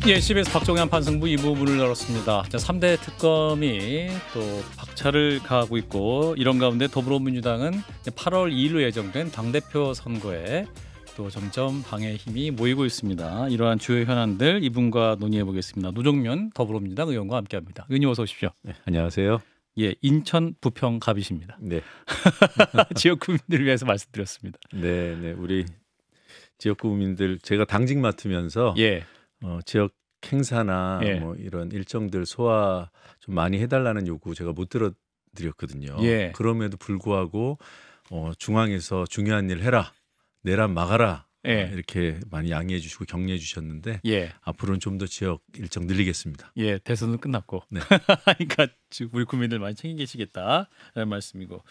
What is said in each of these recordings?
예, CBS 박정현 판승부 2부 문을 열었습니다. 자, 3대 특검이 또 박차를 가하고 있고 이런 가운데 더불어민주당은 8월 2일로 예정된 당대표 선거에 또 점점 방해 힘이 모이고 있습니다. 이러한 주요 현안들 이분과 논의해 보겠습니다. 노정면 더불어민주당 의원과 함께합니다. 의원님 어서 오십시오. 네, 안녕하세요. 예, 인천 부평 갑이십니다. 네. 지역 구민들을 위해서 말씀드렸습니다. 네, 네. 우리 지역 구민들 제가 당직 맡으면서 예. 지역 행사나 예. 뭐 이런 일정들 소화 좀 많이 해달라는 요구 제가 못 들어드렸거든요. 예. 그럼에도 불구하고 중앙에서 중요한 일 해라, 내란 막아라 예. 이렇게 많이 양해해 주시고 격려해 주셨는데 예. 앞으로는 좀 더 지역 일정 늘리겠습니다. 예, 대선은 끝났고. 네. 그러니까 우리 국민들 많이 챙겨 계시겠다라는 말씀이고.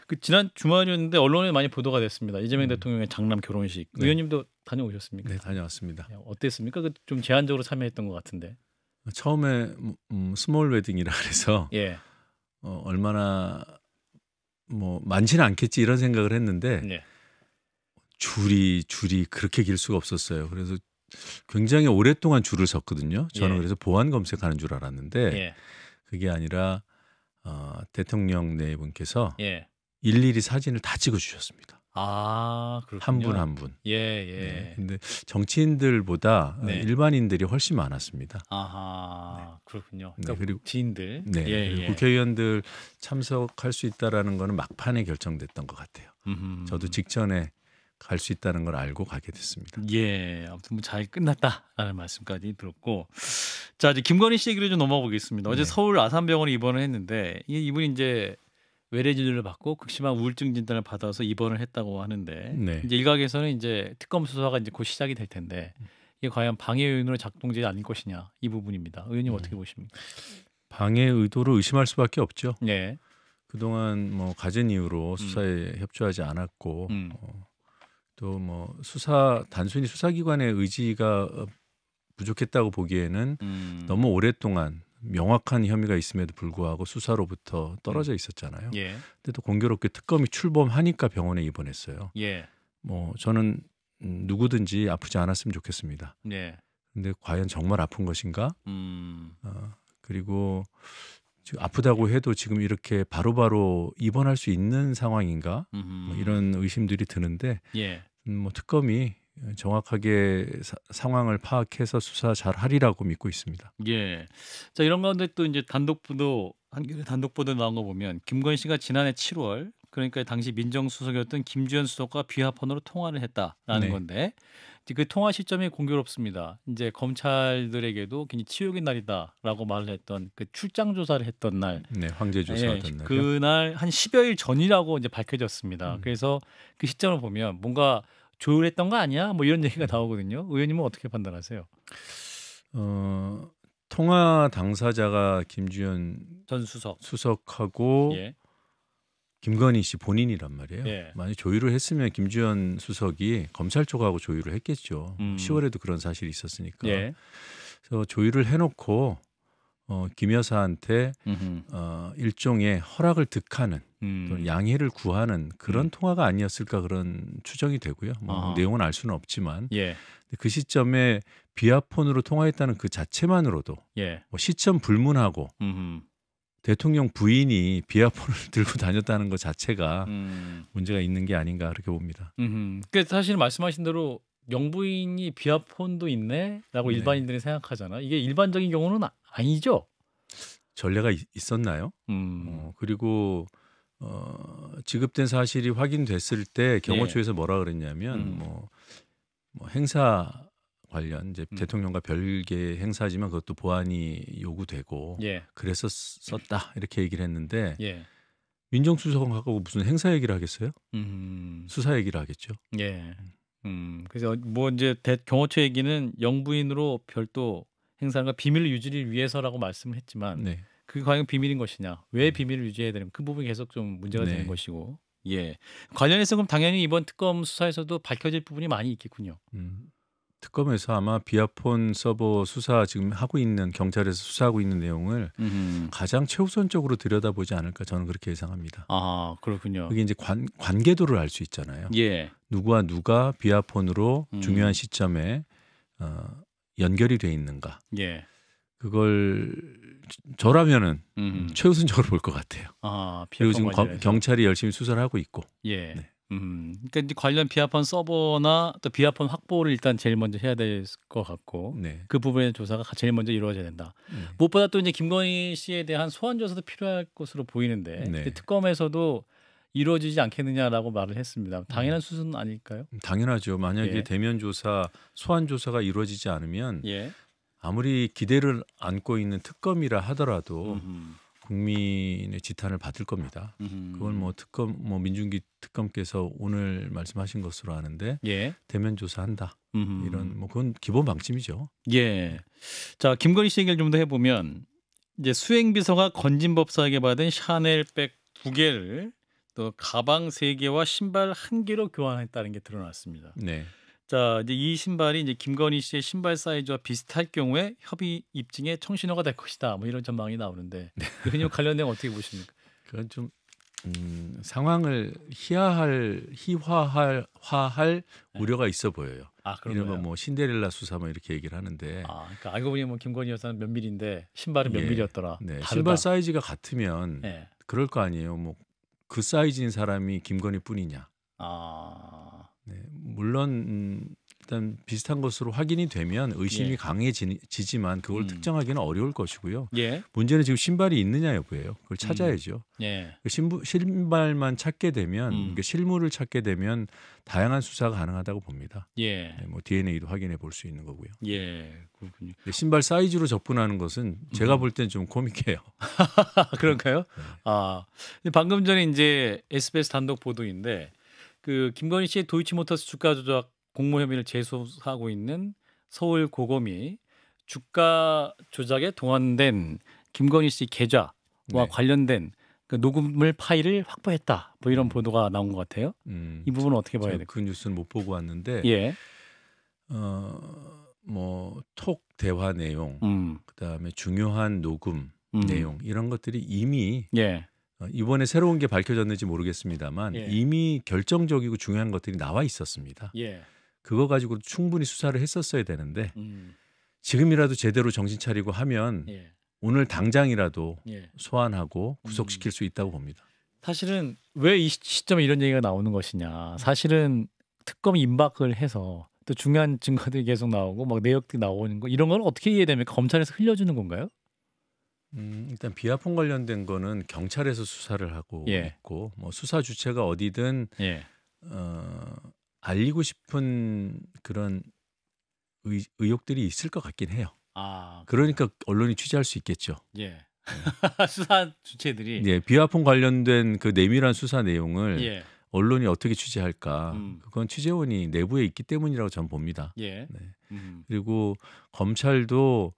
그 지난 주말이었는데 언론에 많이 보도가 됐습니다. 이재명 대통령의 장남 결혼식. 네. 의원님도 다녀오셨습니까? 네, 다녀왔습니다. 어땠습니까? 좀 제한적으로 참여했던 것 같은데. 처음에 스몰 웨딩이라 그래서 예. 얼마나 뭐 많지는 않겠지 이런 생각을 했는데 예. 줄이 그렇게 길 수가 없었어요. 그래서 굉장히 오랫동안 줄을 섰거든요. 저는 예. 그래서 보안 검색하는 줄 알았는데 예. 그게 아니라 대통령 네 분께서 예. 일일이 사진을 다 찍어주셨습니다. 아, 그렇군요. 한 분 한 분. 예, 예. 네. 근데 정치인들보다 네. 일반인들이 훨씬 많았습니다. 아하, 그렇군요. 네, 그러니까 그리고 지인들. 네, 예, 그리고 예. 국회의원들 참석할 수 있다라는 거는 막판에 결정됐던 것 같아요. 저도 직전에 갈 수 있다는 걸 알고 가게 됐습니다. 예, 아무튼 뭐 잘 끝났다라는 말씀까지 들었고, 자 이제 김건희 씨 얘기를 좀 넘어가 보겠습니다. 어제 네. 서울 아산병원에 입원을 했는데 이분이 이제 외래 진료를 받고 극심한 우울증 진단을 받아서 입원을 했다고 하는데 네. 이제 일각에서는 이제 특검 수사가 이제 곧 시작이 될 텐데 이게 과연 방해 요인으로 작동되지 않을 것이냐 이 부분입니다. 의원님 어떻게 보십니까? 방해 의도로 의심할 수밖에 없죠. 네, 그동안 뭐 가진 이유로 수사에 협조하지 않았고 또 뭐 단순히 수사기관의 의지가 부족했다고 보기에는 너무 오랫동안 명확한 혐의가 있음에도 불구하고 수사로부터 떨어져 있었잖아요. 예, 근데 또 공교롭게 특검이 출범하니까 병원에 입원했어요. 예, 뭐 저는 누구든지 아프지 않았으면 좋겠습니다. 네, 근데 과연 정말 아픈 것인가? 그리고 지금 아프다고 해도 지금 이렇게 바로바로 입원할 수 있는 상황인가? 뭐 이런 의심들이 드는데 예, 뭐 특검이 정확하게 상황을 파악해서 수사 잘 하리라고 믿고 있습니다. 예. 자 이런 가운데 또 이제 한겨레 단독 보도 나온 거 보면 김건희 씨가 지난해 7월 그러니까 당시 민정수석이었던 김주현 수석과 비하폰으로 통화를 했다라는 네. 건데 이제 그 통화 시점이 공교롭습니다. 이제 검찰들에게도 굉장히 치욕의 날이다라고 말을 했던 그 출장 조사를 했던 날, 네, 황제 조사하던 날이요. 그날 한 10여일 전이라고 이제 밝혀졌습니다. 그래서 그 시점을 보면 뭔가 조율했던 거 아니야? 뭐 이런 얘기가 나오거든요. 의원님은 어떻게 판단하세요? 통화 당사자가 김주현 전 수석. 수석하고 예. 김건희 씨 본인이란 말이에요. 예. 만약 조율을 했으면 김주현 수석이 검찰 쪽하고 조율을 했겠죠. 10월에도 그런 사실이 있었으니까. 예. 그래서 조율을 해놓고 김 여사한테 일종의 허락을 득하는 또는 양해를 구하는 그런 통화가 아니었을까 그런 추정이 되고요. 뭐 내용은 알 수는 없지만 예. 그 시점에 비아폰으로 통화했다는 그 자체만으로도 예. 뭐 시점 불문하고 대통령 부인이 비아폰을 들고 다녔다는 것 자체가 문제가 있는 게 아닌가 그렇게 봅니다. 그 사실 말씀하신 대로 영부인이 비아폰도 있네라고 네. 일반인들이 생각하잖아. 이게 일반적인 경우는 아니죠. 전례가 있었나요? 그리고 지급된 사실이 확인됐을 때 경호처에서 뭐라 그랬냐면 뭐 행사 관련 이제 대통령과 별개의 행사지만 그것도 보안이 요구되고 예. 그래서 썼다 이렇게 얘기를 했는데 예. 민정수석하고 무슨 행사 얘기를 하겠어요? 수사 얘기를 하겠죠. 예. 그래서 뭐 이제 경호처 얘기는 영부인으로 별도 행사가 비밀 유지를 위해서라고 말씀을 했지만 네. 그게 과연 비밀인 것이냐? 왜 비밀을 유지해야 되는? 그 부분이 계속 좀 문제가 네. 되는 것이고. 예. 관련해서 그럼 당연히 이번 특검 수사에서도 밝혀질 부분이 많이 있겠군요. 특검에서 아마 비아폰 서버 수사 지금 하고 있는 경찰에서 수사하고 있는 내용을 가장 최우선적으로 들여다보지 않을까 저는 그렇게 예상합니다. 아 그렇군요. 그게 이제 관계도를 알 수 있잖아요. 예. 누구와 누가 비아폰으로 중요한 시점에 연결이 돼 있는가? 예. 그걸 저라면은 최우선적으로 볼 것 같아요. 아, 그리고 지금 경찰이 열심히 수사를 하고 있고. 예. 네. 그러니까 이제 관련 비하폰 서버나 또 비하폰 확보를 일단 제일 먼저 해야 될 것 같고, 네. 그 부분의 조사가 제일 먼저 이루어져야 된다. 무엇보다 또 이제 김건희 씨에 대한 소환 조사도 필요할 것으로 보이는데 네. 특검에서도 이루어지지 않겠느냐라고 말을 했습니다. 당연한 수순 아닐까요? 당연하죠. 만약에 예. 대면 조사, 소환 조사가 이루어지지 않으면 예. 아무리 기대를 안고 있는 특검이라 하더라도 국민의 지탄을 받을 겁니다. 그건 뭐 특검, 뭐 민중기 특검께서 오늘 말씀하신 것으로 아는데 예. 대면 조사한다. 이런 뭐 그건 기본 방침이죠. 예. 자, 김건희 씨 얘기를 좀 더 해보면 이제 수행비서가 건진법사에게 받은 샤넬백 2개를 또 가방 3개와 신발 1개로 교환했다는 게 드러났습니다. 네. 자, 이제 이 신발이 이제 김건희 씨의 신발 사이즈와 비슷할 경우에 협의 입증에 청신호가 될 것이다. 뭐 이런 전망이 나오는데 이 내용 관련 내용 어떻게 보십니까? 그건 좀 상황을 희화할 우려가 있어 보여요. 아, 이러면 뭐 신데렐라 수사 뭐 이렇게 얘기를 하는데. 아, 그러니까 알고 보니 뭐 김건희 여사는 몇 밀인데 신발은 몇 밀이었더라. 네. 신발 사이즈가 같으면 예. 그럴 거 아니에요. 뭐 그 사이즈인 사람이 김건희뿐이냐. 아, 네. 물론 일단 비슷한 것으로 확인이 되면 의심이 예. 강해지지만 그걸 특정하기는 어려울 것이고요. 예. 문제는 지금 신발이 있느냐 여부예요. 그걸 찾아야죠. 예. 신발만 찾게 되면 그러니까 실물을 찾게 되면 다양한 수사가 가능하다고 봅니다. 예. 네, 뭐 DNA도 확인해 볼 수 있는 거고요. 예. 그렇군요. 신발 사이즈로 접근하는 것은 제가 볼 땐 좀 코믹해요. 그런가요? 네. 아, 방금 전에 이제 SBS 단독 보도인데 그 김건희 씨의 도이치모터스 주가 조작 공모 혐의를 재수사하고 있는 서울 고검이 주가 조작에 동원된 김건희 씨 계좌와 네. 관련된 그 녹음물 파일을 확보했다. 뭐 이런 보도가 나온 것 같아요. 이 부분은 어떻게 봐야 될까요? 그 뉴스는 못 보고 왔는데, 예. 뭐 톡 대화 내용, 그다음에 중요한 녹음 내용 이런 것들이 이미 예. 이번에 새로운 게 밝혀졌는지 모르겠습니다만 예. 이미 결정적이고 중요한 것들이 나와 있었습니다. 예. 그거 가지고 충분히 수사를 했었어야 되는데 지금이라도 제대로 정신 차리고 하면 예. 오늘 당장이라도 예. 소환하고 구속시킬 수 있다고 봅니다. 사실은 왜 이 시점에 이런 얘기가 나오는 것이냐. 사실은 특검이 임박을 해서 또 중요한 증거들이 계속 나오고 막 내역들이 나오는 거 이런 건 어떻게 이해됩니까? 검찰에서 흘려주는 건가요? 일단 비하폰 관련된 거는 경찰에서 수사를 하고 예. 있고 뭐 수사 주체가 어디든 예. 알리고 싶은 그런 의혹들이 있을 것 같긴 해요. 아, 그러니까 언론이 취재할 수 있겠죠. 예. 수사 주체들이 네, 비하폰 관련된 그 내밀한 수사 내용을 예. 언론이 어떻게 취재할까? 그건 취재원이 내부에 있기 때문이라고 저는 봅니다. 예. 네. 그리고 검찰도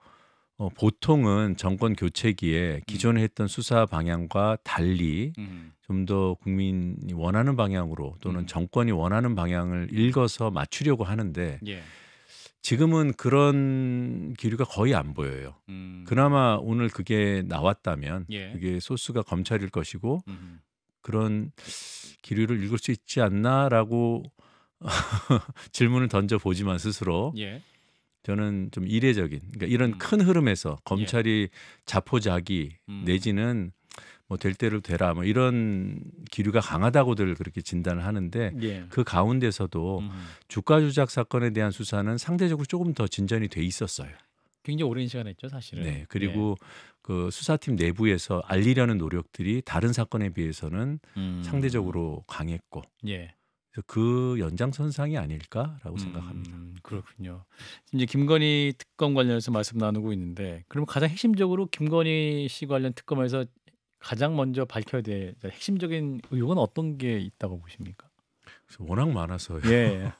보통은 정권 교체기에 기존에 했던 수사 방향과 달리 좀 더 국민이 원하는 방향으로 또는 정권이 원하는 방향을 읽어서 맞추려고 하는데 예. 지금은 그런 기류가 거의 안 보여요. 그나마 오늘 그게 나왔다면 예. 그게 소스가 검찰일 것이고 그런 기류를 읽을 수 있지 않나라고 질문을 던져보지만 스스로 예. 저는 좀 이례적인 그러니까 이런 큰 흐름에서 검찰이 자포자기 내지는 뭐 될 대로 되라 뭐 이런 기류가 강하다고들 그렇게 진단을 하는데 예. 그 가운데서도 주가 조작 사건에 대한 수사는 상대적으로 조금 더 진전이 돼 있었어요. 굉장히 오랜 시간 했죠, 사실은. 네. 그리고 그 수사팀 내부에서 알리려는 노력들이 다른 사건에 비해서는 상대적으로 강했고 예. 그래서 그 연장선상이 아닐까라고 생각합니다. 그렇군요. 이제 김건희 특검 관련해서 말씀 나누고 있는데 그럼 가장 핵심적으로 김건희 씨 관련 특검에서 가장 먼저 밝혀야 될 핵심적인 의혹은 어떤 게 있다고 보십니까? 워낙 많아서요. 예.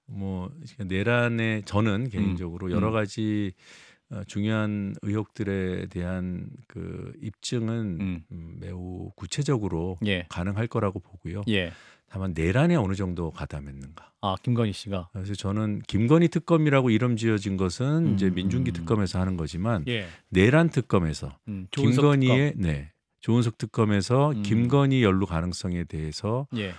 뭐 내란에 저는 개인적으로 여러 가지 중요한 의혹들에 대한 그 입증은 매우 구체적으로 예. 가능할 거라고 보고요. 예. 다만 내란에 어느 정도 가담했는가. 아, 김건희 씨가. 그래서 저는 김건희 특검이라고 이름 지어진 것은 이제 민중기 특검에서 하는 거지만 예. 내란 특검에서 조은석 김건희의 특검. 조은석 특검에서 김건희 연루 가능성에 대해서 예.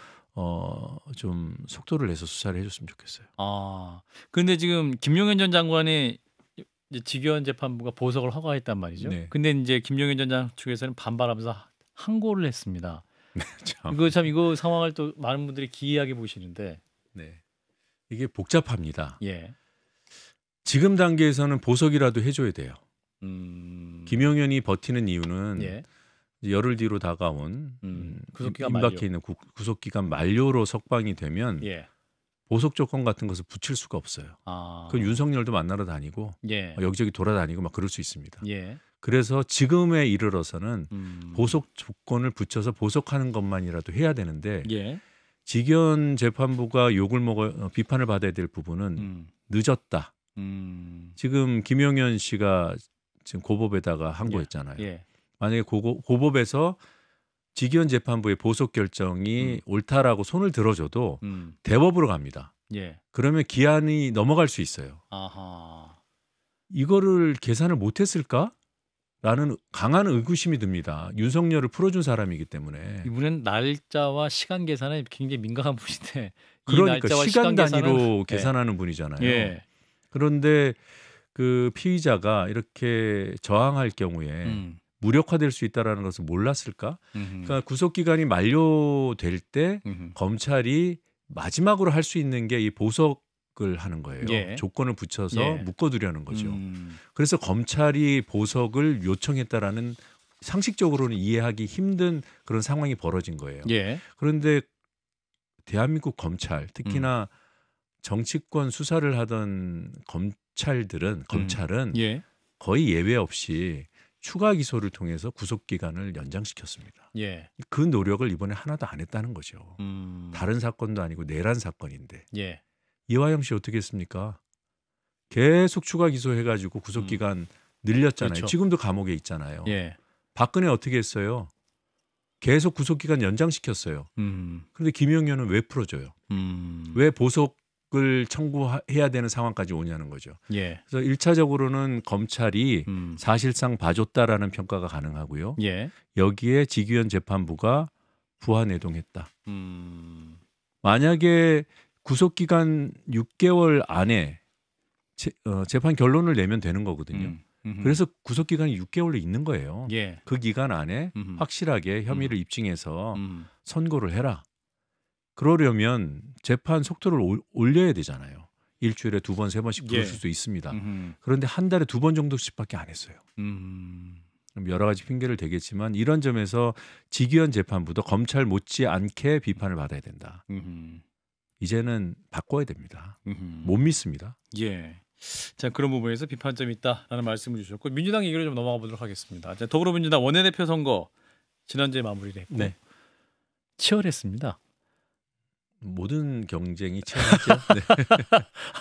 좀 속도를 내서 수사를 해줬으면 좋겠어요. 아, 근데 지금 김용현 전 장관이 이제 직위원 재판부가 보석을 허가했단 말이죠. 네. 근데 이제 김용현 전 장관 측에서는 반발하면서 항고를 했습니다. 참. 이거 상황을 또 많은 분들이 기이하게 보시는데, 네. 이게 복잡합니다. 예, 지금 단계에서는 보석이라도 해줘야 돼요. 김용현이 버티는 이유는 예, 이제 열흘 뒤로 다가온 구속기간 임박해 만료. 있는 구속기간 만료로 석방이 되면 예, 보석 조건 같은 것을 붙일 수가 없어요. 아, 그 윤석열도 만나러 다니고 예, 여기저기 돌아다니고 막 그럴 수 있습니다. 예, 그래서 지금에 이르러서는 보석 조건을 붙여서 보석하는 것만이라도 해야 되는데 예, 직위원 재판부가 비판을 받아야 될 부분은 늦었다. 지금 김용현 씨가 지금 고법에다가 항고했잖아요. 예, 만약에 고법에서 직위원 재판부의 보석 결정이 옳다라고 손을 들어줘도 대법으로 갑니다. 예, 그러면 기한이 넘어갈 수 있어요. 아하, 이거를 계산을 못했을까? 라는 강한 의구심이 듭니다. 윤석열을 풀어준 사람이기 때문에. 이분은 날짜와 시간 계산에 굉장히 민감한 분인데, 이 그러니까 날짜와 시간 단위로 계산은, 계산하는 분이잖아요. 예, 그런데 그 피의자가 이렇게 저항할 경우에 무력화될 수 있다는 것을 몰랐을까? 그러니까 구속 기간이 만료될 때 검찰이 마지막으로 할 수 있는 게 이 보석을 하는 거예요. 예. 조건을 붙여서 예. 묶어두려는 거죠. 그래서 검찰이 보석을 요청했다라는 상식적으로는 이해하기 힘든 그런 상황이 벌어진 거예요. 예, 그런데 대한민국 검찰, 특히나 정치권 수사를 하던 검찰은 예, 거의 예외 없이 추가 기소를 통해서 구속 기간을 연장시켰습니다. 예, 그 노력을 이번에 하나도 안 했다는 거죠. 다른 사건도 아니고 내란 사건인데. 예, 이화영 씨 어떻게 했습니까? 계속 추가 기소해가지고 구속 기간 늘렸잖아요. 그렇죠. 지금도 감옥에 있잖아요. 예, 박근혜 어떻게 했어요? 계속 구속 기간 연장시켰어요. 그런데 김용현은 왜 풀어줘요? 왜 보석을 청구해야 되는 상황까지 오냐는 거죠. 예, 그래서 1차적으로는 검찰이 사실상 봐줬다라는 평가가 가능하고요. 예, 여기에 직위원 재판부가 부하내동했다. 만약에 구속기간 6개월 안에 재판 결론을 내면 되는 거거든요. 그래서 구속기간이 6개월로 있는 거예요. 예, 그 기간 안에 확실하게 혐의를 입증해서 선고를 해라. 그러려면 재판 속도를 올려야 되잖아요. 일주일에 2번, 3번씩 부를 예. 수도 있습니다. 그런데 한 달에 2번 정도씩밖에 안 했어요. 여러 가지 핑계를 대겠지만 이런 점에서 직위원 재판부도 검찰 못지않게 비판을 받아야 된다. 이제는 바꿔야 됩니다. 못 믿습니다. 예. 자, 그런 부분에서 비판점이 있다라는 말씀을 주셨고, 민주당 얘기를 좀 넘어가 보도록 하겠습니다. 자, 더불어민주당 원내대표 선거 지난주에 마무리를 했고 네. 치열했습니다. 모든 경쟁이 치열하죠. 네.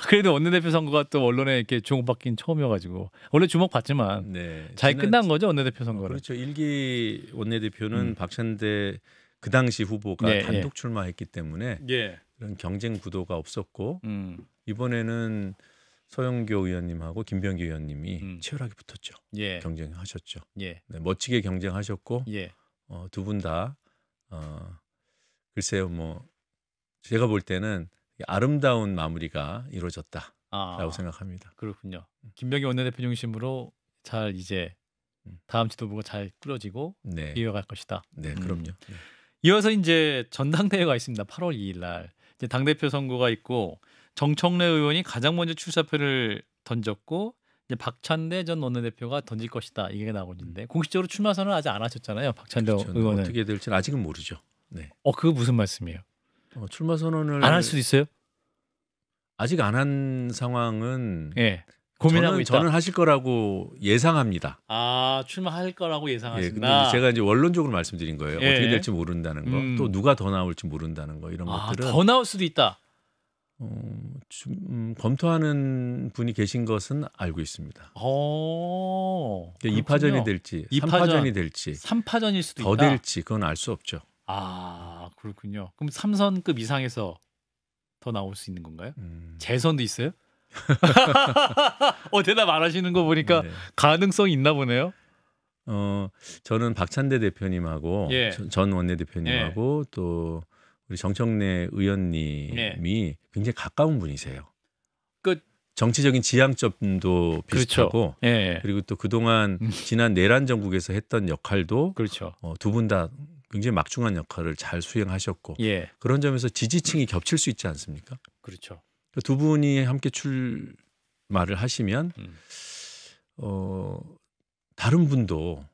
그래도 원내대표 선거가 또 언론에 이렇게 주목받긴 처음이어가지고 원래 주목받지만 네. 잘 끝난 거죠, 원내대표 선거는. 그렇죠. 1기 원내대표는 박찬대 그 당시 후보가 네, 단독 출마했기 때문에 예. 그런 경쟁 구도가 없었고 이번에는 서영교 의원님하고 김병기 의원님이 치열하게 붙었죠. 예. 경쟁하셨죠. 예. 네, 멋지게 경쟁하셨고 예. 두 분 다 글쎄요, 뭐 제가 볼 때는 아름다운 마무리가 이루어졌다라고 생각합니다. 그렇군요. 김병기 원내대표 중심으로 잘 이제 다음 지도부가 잘 꾸려지고 네. 이어갈 것이다. 네, 그럼요. 네. 이어서 이제 전당대회가 있습니다. 8월 2일 날 이제 당대표 선거가 있고 정청래 의원이 가장 먼저 출사표를 던졌고 이제 박찬대 전 원내대표가 던질 것이다 이게 나오고 있는데 공식적으로 출마 선언을 아직 안 하셨잖아요. 박찬대 그렇죠. 의원은. 어떻게 될지는 아직은 모르죠. 네. 그거 무슨 말씀이에요? 출마 선언을 안 할 수도 있어요? 아직 안 한 상황은 예. 고민하고 있다. 저는 하실 거라고 예상합니다. 출마할 거라고 예, 예상하신다. 근데 제가 이제 원론적으로 말씀드린 거예요. 예. 어떻게 될지 모른다는 거, 또 누가 더 나올지 모른다는 거 이런 것들은 더 나올 수도 있다. 검토하는 분이 계신 것은 알고 있습니다. 그렇군요. 2파전이 될지, 3파전이 될지, 3파전일 수도 더 있다. 될지 그건 알 수 없죠. 그렇군요. 그럼 3선급 이상에서 더 나올 수 있는 건가요? 재선도 있어요? 대답 안 하시는 거 보니까 네. 가능성이 있나 보네요. 저는 박찬대 대표님하고 예. 전 원내대표님하고 또 우리 정청래 의원님이 네. 굉장히 가까운 분이세요. 그 정치적인 지향점도 비슷하고, 그렇죠. 예. 그리고 또 그동안 지난 내란 정국에서 했던 역할도 그렇죠. 두 분 다 굉장히 막중한 역할을 잘 수행하셨고, 예. 그런 점에서 지지층이 겹칠 수 있지 않습니까? 그렇죠. 두 분이 함께 출마를 하시면 다른 분도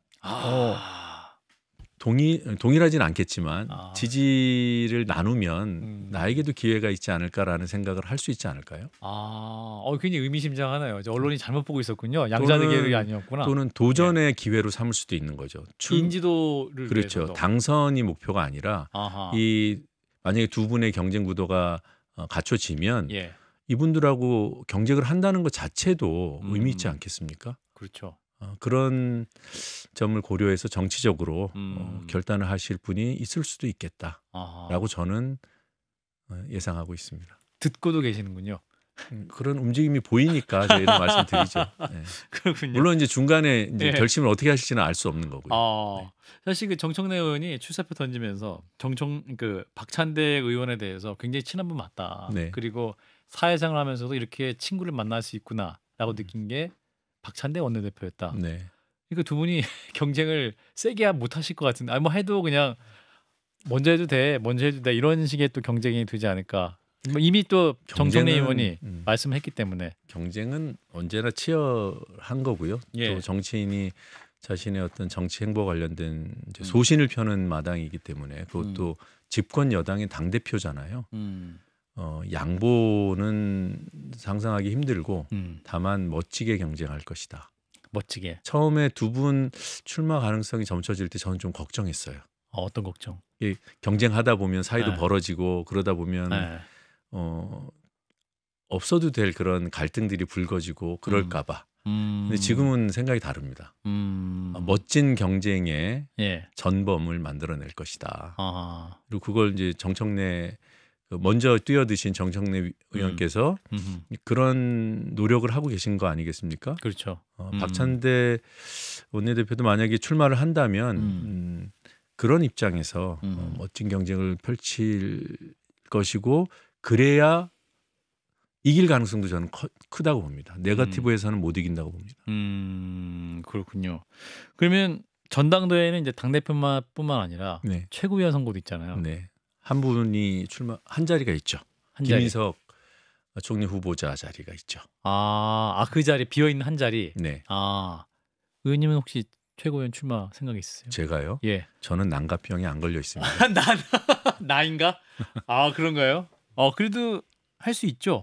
동일하진 않겠지만 지지를 나누면 나에게도 기회가 있지 않을까라는 생각을 할 수 있지 않을까요? 굉장히 의미심장하네요. 언론이 잘못 보고 있었군요. 양자의 계획이 아니었구나. 또는 도전의 기회로 삼을 수도 있는 거죠. 인지도를 그렇죠. 위해서도. 당선이 목표가 아니라 만약에 두 분의 경쟁 구도가 갖춰지면 예. 이분들하고 경쟁을 한다는 것 자체도 의미 있지 않겠습니까? 그렇죠. 그런 점을 고려해서 정치적으로 결단을 하실 분이 있을 수도 있겠다라고 저는 예상하고 있습니다. 듣고도 계시는군요. 그런 움직임이 보이니까 제가 이런 말씀드리죠. 네. 그렇군요. 물론 이제 중간에 이제 결심을 어떻게 하실지는 알 수 없는 거고요. 네. 사실 그 정청래 의원이 출사표 던지면서 박찬대 의원에 대해서 굉장히 친한 분 맞다. 네. 그리고 사회생활 하면서도 이렇게 친구를 만날 수 있구나라고 느낀 게 박찬대 원내대표였다. 네. 그러니까 두 분이 경쟁을 세게 못 하실 것 같은데, 뭐 해도 그냥 먼저 해도 돼 이런 식의 또 경쟁이 되지 않을까. 이미 또 정청래 의원이 말씀했기 때문에 경쟁은 언제나 치열한 거고요. 예. 또 정치인이 자신의 어떤 정치 행보 관련된 이제 소신을 펴는 마당이기 때문에 그것도 집권 여당의 당 대표잖아요. 양보는 상상하기 힘들고 다만 멋지게 경쟁할 것이다. 멋지게. 처음에 두 분 출마 가능성이 점쳐질 때 저는 좀 걱정했어요. 어떤 걱정? 경쟁하다 보면 사이도 벌어지고 그러다 보면 없어도 될 그런 갈등들이 불거지고 그럴까 봐. 근데 지금은 생각이 다릅니다. 멋진 경쟁의 전범을 만들어낼 것이다. 그리고 그걸 이제 정청래 먼저 뛰어드신 정청래 의원께서 그런 노력을 하고 계신 거 아니겠습니까? 그렇죠. 박찬대 원내대표도 만약에 출마를 한다면 그런 입장에서 멋진 경쟁을 펼칠 것이고 그래야 이길 가능성도 저는 크다고 봅니다. 네거티브에서는 못 이긴다고 봅니다. 그렇군요. 그러면 전당대회는 이제 당대표뿐만 아니라 네. 최고위원 선거도 있잖아요. 네. 한 분이 한 자리가 있죠. 김인석 총리 후보자 자리가 있죠. 그 자리 비어 있는 한 자리. 네. 의원님은 혹시 최고위원 출마 생각 있으세요? 제가요? 예. 저는 난가병에 안 걸려 있습니다. 나인가? 그런가요? 그래도 할 수 있죠.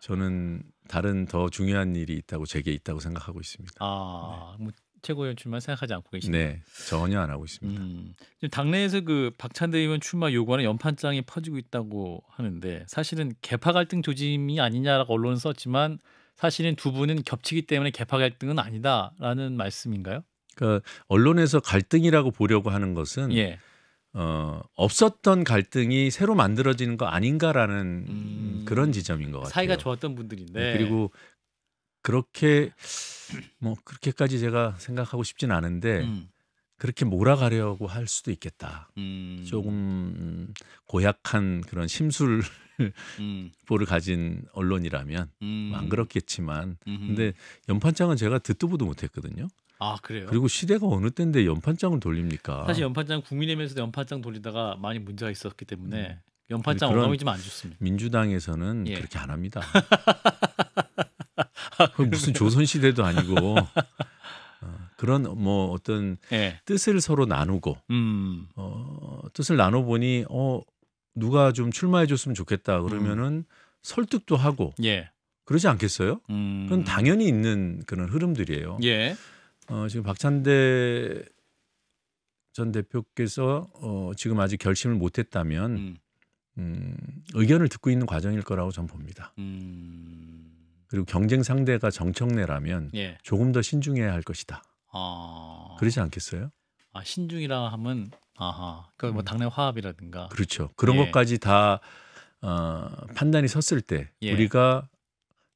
저는 다른 더 중요한 일이 있다고 제게 있다고 생각하고 있습니다. 뭐 최고위원 출마 생각하지 않고 계십니다. 네, 전혀 안 하고 있습니다. 지금 당내에서 그 박찬대 의원 출마 요구하는 연판장이 퍼지고 있다고 하는데 사실은 계파 갈등 조짐이 아니냐라고 언론은 썼지만 사실은 두 분은 겹치기 때문에 계파 갈등은 아니다라는 말씀인가요? 그러니까 언론에서 갈등이라고 보려고 하는 것은 없었던 갈등이 새로 만들어지는 거 아닌가라는 그런 지점인 것 같아요. 사이가 좋았던 분들인데 그리고 그렇게까지 제가 생각하고 싶진 않은데 그렇게 몰아가려고 할 수도 있겠다. 조금 고약한 그런 심술보를 가진 언론이라면 안 그렇겠지만 근데 연판장은 제가 듣도 보도 못했거든요. 그래요? 그리고 시대가 어느 때인데 연판장을 돌립니까? 사실 연판장 국민의힘에서도 연판장 돌리다가 많이 문제가 있었기 때문에 연판장 어감이 좀 안 좋습니다. 민주당에서는 그렇게 안 합니다. 무슨 조선시대도 아니고 그런 어떤 뜻을 서로 나누고 뜻을 나눠보니 누가 좀 출마해 줬으면 좋겠다 그러면은 설득도 하고 그러지 않겠어요? 그건 당연히 있는 그런 흐름들이에요. 지금 박찬대 전 대표께서 지금 아직 결심을 못했다면 의견을 듣고 있는 과정일 거라고 저는 봅니다. 그리고 경쟁 상대가 정청래라면 조금 더 신중해야 할 것이다. 그러지 않겠어요? 신중이라 하면 그러니까 뭐 당내 화합이라든가 그렇죠. 그런 것까지 다 판단이 섰을 때 우리가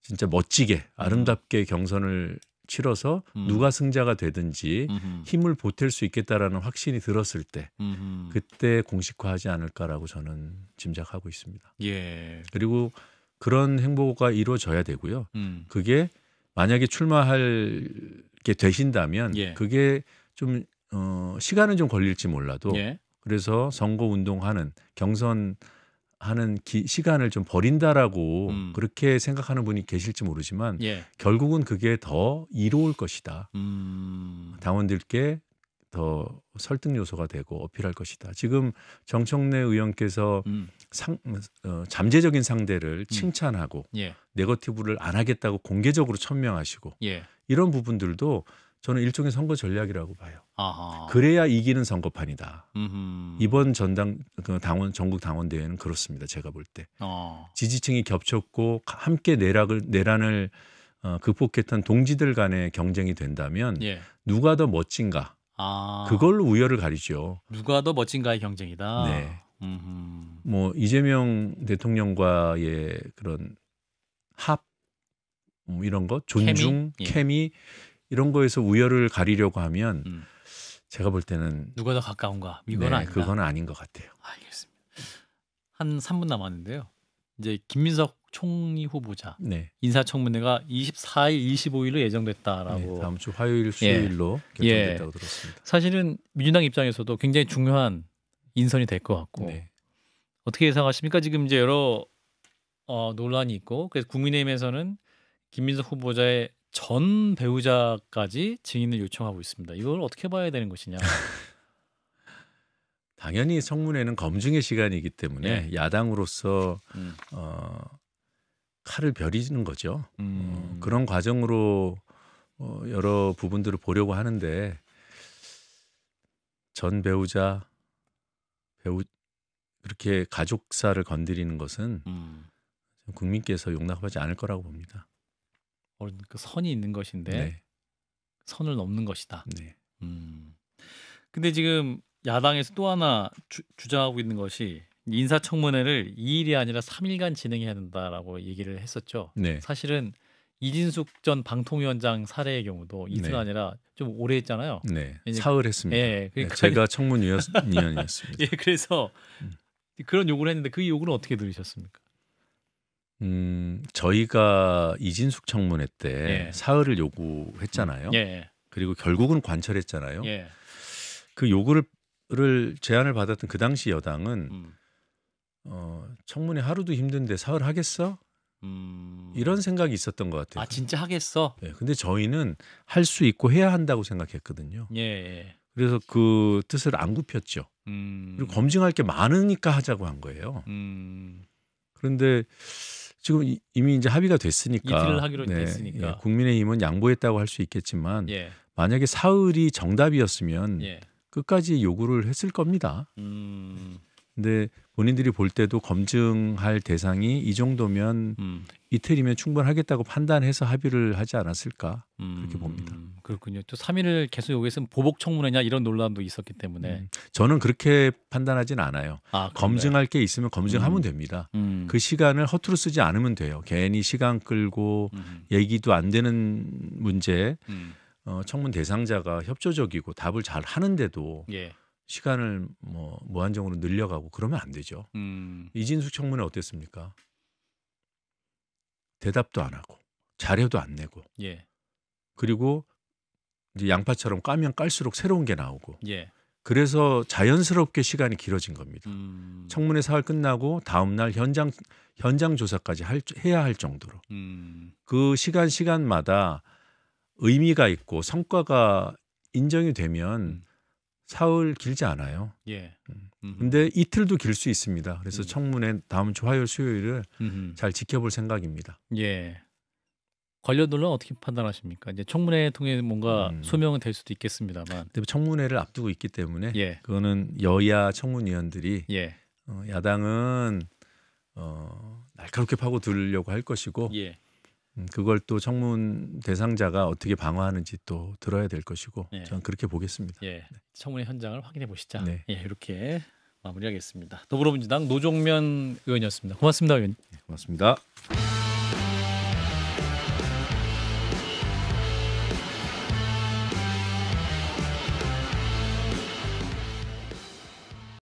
진짜 멋지게 아름답게 경선을 치러서 누가 승자가 되든지 힘을 보탤 수 있겠다라는 확신이 들었을 때 그때 공식화하지 않을까라고 저는 짐작하고 있습니다. 예. 그리고 그런 행보가 이루어져야 되고요. 그게 만약에 출마할 게 되신다면 예. 그게 좀 시간은 좀 걸릴지 몰라도 예. 그래서 선거 운동하는 경선하는 시간을 좀 버린다라고 그렇게 생각하는 분이 계실지 모르지만 예. 결국은 그게 더 이로울 것이다. 당원들께 더 설득 요소가 되고 어필할 것이다. 지금 정청래 의원께서 잠재적인 상대를 칭찬하고 예. 네거티브를 안 하겠다고 공개적으로 천명하시고 예. 이런 부분들도 저는 일종의 선거 전략이라고 봐요. 아하. 그래야 이기는 선거판이다. 음흠. 이번 당원 전국 당원 대회는 그렇습니다. 제가 볼 때 지지층이 겹쳤고 함께 내란을 극복했던 동지들 간의 경쟁이 된다면 예. 누가 더 멋진가? 그걸로 우열을 가리죠. 누가 더 멋진가의 경쟁이다. 네. 뭐 이재명 대통령과의 그런 합 이런 거 존중, 케미 이런 거에서 우열을 가리려고 하면 제가 볼 때는 누가 더 가까운가? 이건 아니다. 그건 아닌 것 같아요. 알겠습니다. 한 3분 남았는데요. 이제 김민석 총리 후보자 인사청문회가 24일, 25일로 예정됐다라고. 다음 주 화요일, 수요일로 결정됐다고 들었습니다. 사실은 민주당 입장에서도 굉장히 중요한 인선이 될 것 같고 어떻게 예상하십니까? 지금 이제 여러 논란이 있고 그래서 국민의힘에서는 김민석 후보자의 전 배우자까지 증인을 요청하고 있습니다. 이걸 어떻게 봐야 되는 것이냐? 당연히 청문회는 검증의 시간이기 때문에 야당으로서 칼을 벼리는 거죠. 그런 과정으로 여러 부분들을 보려고 하는데 전 배우자 그렇게 가족사를 건드리는 것은 국민께서 용납하지 않을 거라고 봅니다. 그 선이 있는 것인데 선을 넘는 것이다. 근데 지금 야당에서 또 하나 주장하고 있는 것이 인사청문회를 2일이 아니라 3일간 진행해야 된다라고 얘기를 했었죠. 사실은 이진숙 전 방통위원장 사례의 경우도 이틀 아니라 좀 오래 했잖아요. 사흘 했습니다. 그러니까 제가 청문위원이었습니다. 그래서 그런 요구를 했는데 그 요구는 어떻게 들으셨습니까? 저희가 이진숙 청문회 때 사흘을 요구했잖아요. 그리고 결국은 관철했잖아요. 그 요구를 제안을 받았던 그 당시 여당은 청문회 하루도 힘든데 사흘 하겠어? 이런 생각이 있었던 것 같아요. 진짜 하겠어? 근데 저희는 할 수 있고 해야 한다고 생각했거든요. 그래서 그 뜻을 안 굽혔죠. 그리고 검증할 게 많으니까 하자고 한 거예요. 그런데 지금 이미 이제 합의가 됐으니까 이틀을 하기로 됐으니까 국민의힘은 양보했다고 할 수 있겠지만 만약에 사흘이 정답이었으면 끝까지 요구를 했을 겁니다. 근데 본인들이 볼 때도 검증할 대상이 이 정도면 이틀이면 충분하겠다고 판단해서 합의를 하지 않았을까 그렇게 봅니다. 그렇군요. 또 3일을 계속 요구했으면 보복 청문회냐 이런 논란도 있었기 때문에 저는 그렇게 판단하진 않아요. 검증할 게 있으면 검증하면 됩니다. 그 시간을 허투루 쓰지 않으면 돼요. 괜히 시간 끌고 얘기도 안 되는 문제 청문 대상자가 협조적이고 답을 잘 하는데도 시간을 무한정으로 늘려가고 그러면 안 되죠. 이진숙 청문회 어땠습니까? 대답도 안 하고 자료도 안 내고 그리고 이제 양파처럼 까면 깔수록 새로운 게 나오고 그래서 자연스럽게 시간이 길어진 겁니다. 청문회 사흘 끝나고 다음 날 현장 조사까지 해야 할 정도로 그 시간마다 의미가 있고 성과가 인정이 되면 사흘 길지 않아요. 근데 이틀도 길 수 있습니다. 그래서 청문회 다음 주 화요일 수요일을 잘 지켜볼 생각입니다. 관련 논란 어떻게 판단하십니까? 이제 청문회 통해 뭔가 소명은 될 수도 있겠습니다만. 근데 청문회를 앞두고 있기 때문에 그거는 여야 청문위원들이 야당은 날카롭게 파고들려고 할 것이고 그걸 또 청문 대상자가 어떻게 방어하는지 또 들어야 될 것이고 저는 그렇게 보겠습니다. 청문회 현장을 확인해 보시자. 이렇게 마무리하겠습니다. 더불어민주당 노종면 의원이었습니다. 고맙습니다, 의원님. 고맙습니다.